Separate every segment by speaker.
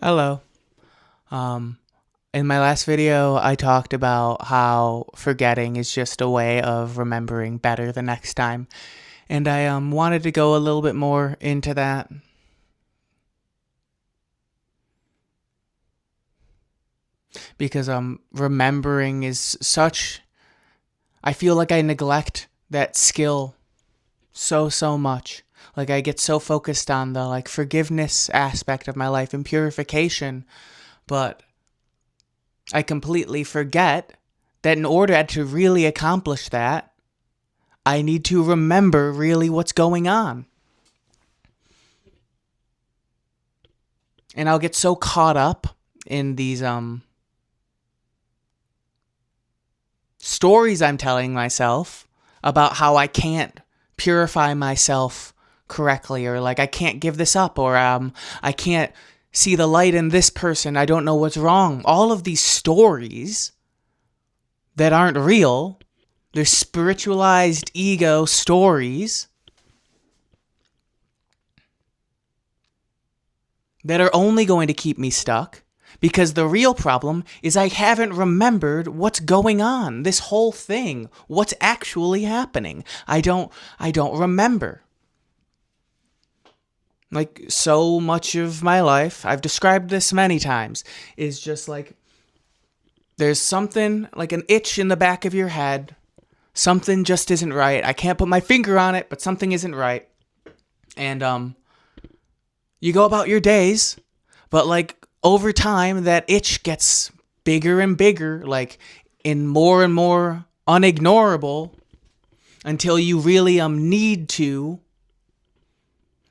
Speaker 1: Hello. Um, in my last video, I talked about how forgetting is just a way of remembering better the next time, and I wanted to go a little bit more into that because remembering is such. I feel like I neglect that skill so much. Like I get so focused on the forgiveness aspect of my life and purification, but I completely forget that in order to really accomplish that, I need to remember really what's going on. And I'll get so caught up in these stories I'm telling myself about how I can't purify myself correctly, or I can't give this up, or I can't see the light in this person. I don't know what's wrong. All of these stories that aren't real, they're spiritualized ego stories that are only going to keep me stuck, because the real problem is I haven't remembered what's going on. This whole thing, what's actually happening. I don't remember. Like so much of my life, I've described this many times, is just there's something like an itch in the back of your head. Something just isn't right. I can't put my finger on it, but something isn't right. And you go about your days, but over time that itch gets bigger and bigger, and more unignorable, until you really need to.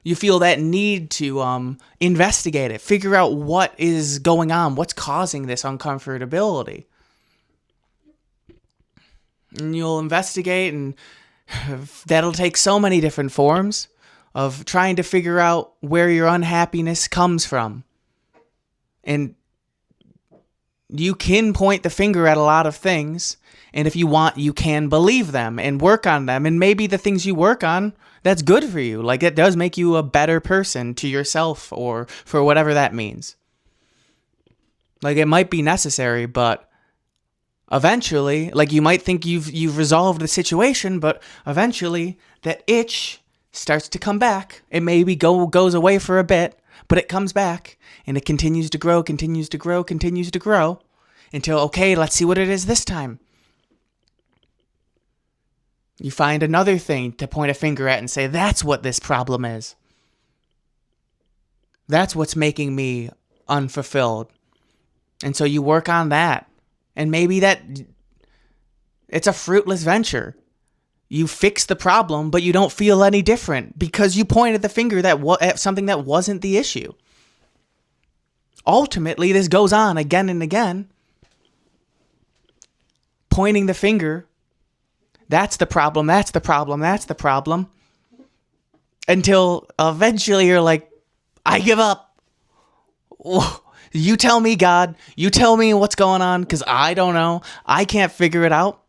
Speaker 1: You feel that need to investigate it, figure out what is going on, what's causing this uncomfortability. And you'll investigate, and that'll take so many different forms of trying to figure out where your unhappiness comes from. And you can point the finger at a lot of things, and if you want, you can believe them and work on them. And maybe the things you work on, that's good for you. It does make you a better person to yourself, or for whatever that means. It might be necessary, but eventually, you might think you've resolved the situation, but eventually that itch starts to come back. It maybe goes away for a bit, but it comes back, and it continues to grow, until, okay, let's see what it is this time. You find another thing to point a finger at and say, that's what this problem is. That's what's making me unfulfilled. And so you work on that. And maybe it's a fruitless venture. You fix the problem, but you don't feel any different because you pointed the finger at something that wasn't the issue. Ultimately, this goes on again and again. Pointing the finger. That's the problem. Until eventually you're like, I give up. You tell me, God. You tell me what's going on, because I don't know. I can't figure it out.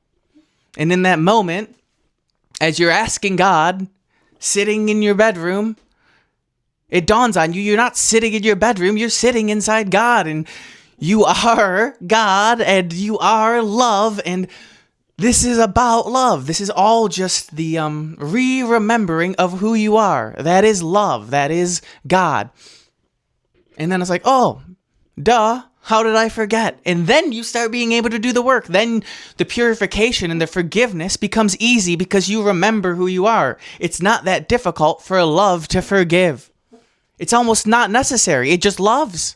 Speaker 1: And in that moment, as you're asking God, sitting in your bedroom, it dawns on you, you're not sitting in your bedroom, you're sitting inside God. And you are God, and you are love, and this is about love. This is all just the re-remembering of who you are. That is love. That is God. And then it's like, oh, duh, how did I forget? And then you start being able to do the work. Then the purification and the forgiveness becomes easy because you remember who you are. It's not that difficult for love to forgive. It's almost not necessary. It just loves.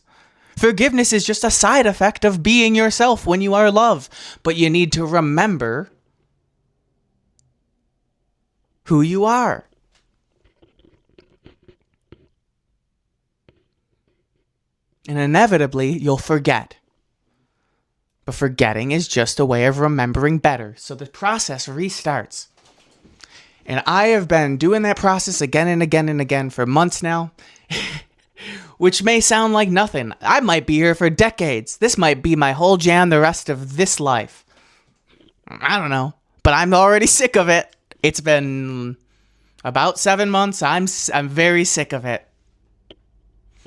Speaker 1: Forgiveness is just a side effect of being yourself when you are love. But you need to remember who you are. And inevitably, you'll forget. But forgetting is just a way of remembering better. So the process restarts. And I have been doing that process again and again and again for months now. Which may sound like nothing. I might be here for decades. This might be my whole jam the rest of this life. I don't know. But I'm already sick of it. It's been about 7 months. I'm very sick of it.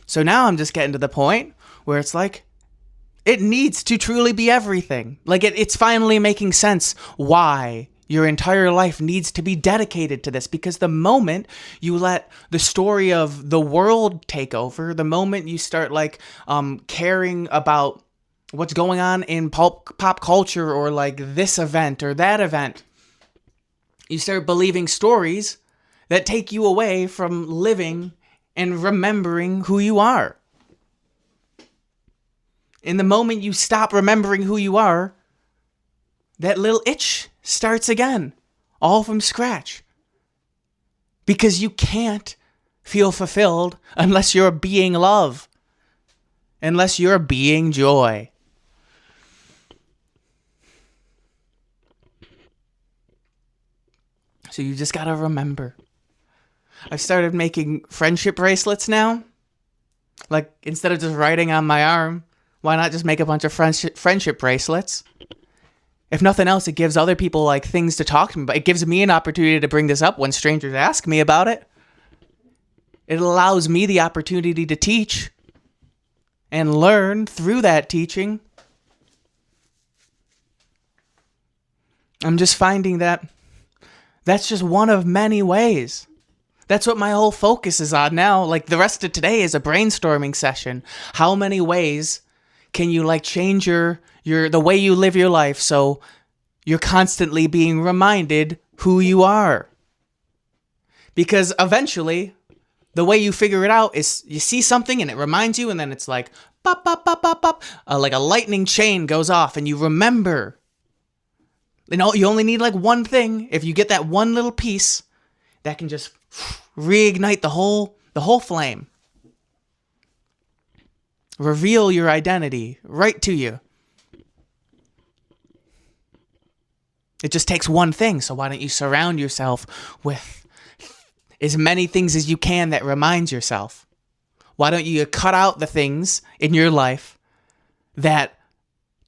Speaker 1: So now I'm just getting to the point where it's like, it needs to truly be everything. Like it's finally making sense why your entire life needs to be dedicated to this, because the moment you let the story of the world take over, the moment you start like caring about what's going on in pop culture, or like this event or that event, you start believing stories that take you away from living and remembering who you are. In the moment you stop remembering who you are, that little itch starts again, all from scratch. Because you can't feel fulfilled unless you're being love, unless you're being joy. So you just gotta remember. I've started making friendship bracelets now. Like, instead of just writing on my arm, why not just make a bunch of friendship bracelets? If nothing else, it gives other people like things to talk to me about. It gives me an opportunity to bring this up when strangers ask me about it. It allows me the opportunity to teach and learn through that teaching. I'm just finding that that's just one of many ways. That's what my whole focus is on now. Like, the rest of today is a brainstorming session. How many ways can you like change your the way you live your life so you're constantly being reminded who you are? Because eventually, the way you figure it out is you see something and it reminds you, and then it's like pop, pop, pop, pop, pop, like a lightning chain goes off, and you remember. You know, you only need like one thing. If you get that one little piece, that can just reignite the whole flame. Reveal your identity right to you. It just takes one thing, so why don't you surround yourself with as many things as you can that reminds yourself? Why don't you cut out the things in your life that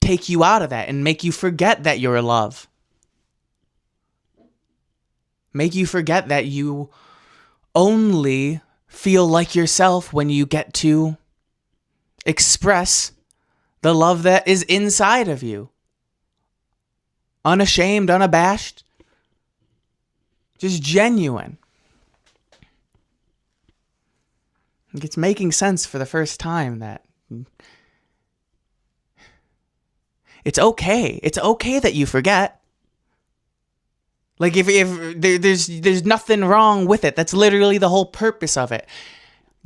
Speaker 1: take you out of that and make you forget that you're love? Make you forget that you only feel like yourself when you get to express the love that is inside of you. Unashamed, unabashed, just genuine. It's making sense for the first time that it's okay. It's okay that you forget. Like if there's nothing wrong with it. That's literally the whole purpose of it.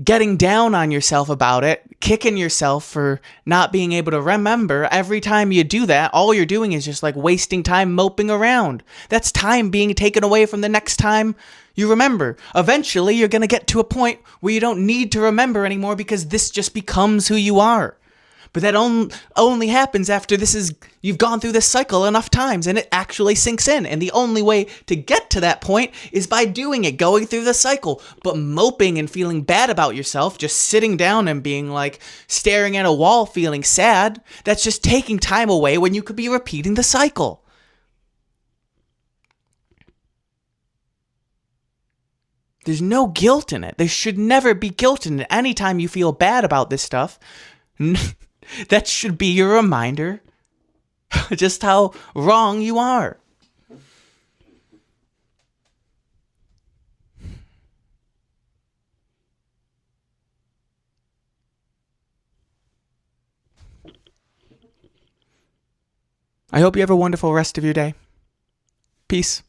Speaker 1: Getting down on yourself about it, kicking yourself for not being able to remember, every time you do that, all you're doing is just like wasting time moping around. That's time being taken away from the next time you remember. Eventually, you're going to get to a point where you don't need to remember anymore because this just becomes who you are. But that only happens after you've gone through this cycle enough times and it actually sinks in. And the only way to get to that point is by doing it, going through the cycle. But moping and feeling bad about yourself, just sitting down and being like staring at a wall feeling sad, that's just taking time away when you could be repeating the cycle. There's no guilt in it. There should never be guilt in it. Anytime you feel bad about this stuff, that should be your reminder just how wrong you are. I hope you have a wonderful rest of your day. Peace.